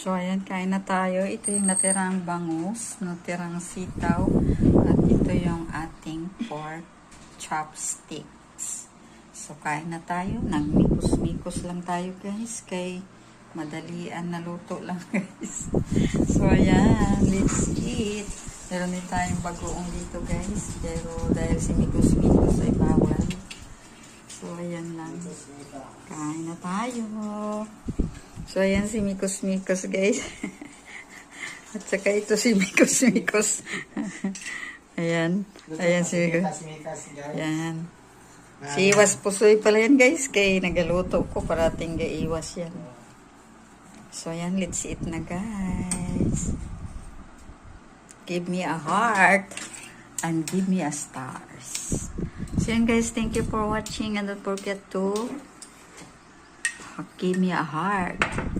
So, ayan, kain na tayo. Ito yung natirang bangus, natirang sitaw, at ito yung ating pork chopsticks. So, kain na tayo. Nagmikos-mikos lang tayo, guys, kay madalian na luto lang, guys. So, ayan, let's eat. Meron din tayong bagoong dito, guys. Pero dahil si mikos-mikos ay bawal. So, ayan lang. Kain na tayo. So, ayan si Mikos-Mikos, guys. At saka ito si Mikos-Mikos. Ayan. Ayan si Mikos. Ayan. Si Iwas Pusoy pala yan, guys. Kaya nagaluto ko. Parating gaiwas yan. So, ayan. Let's eat na, guys. Give me a heart. And give me a stars. So, yan, guys. Thank you for watching. And don't forget to give me a heart.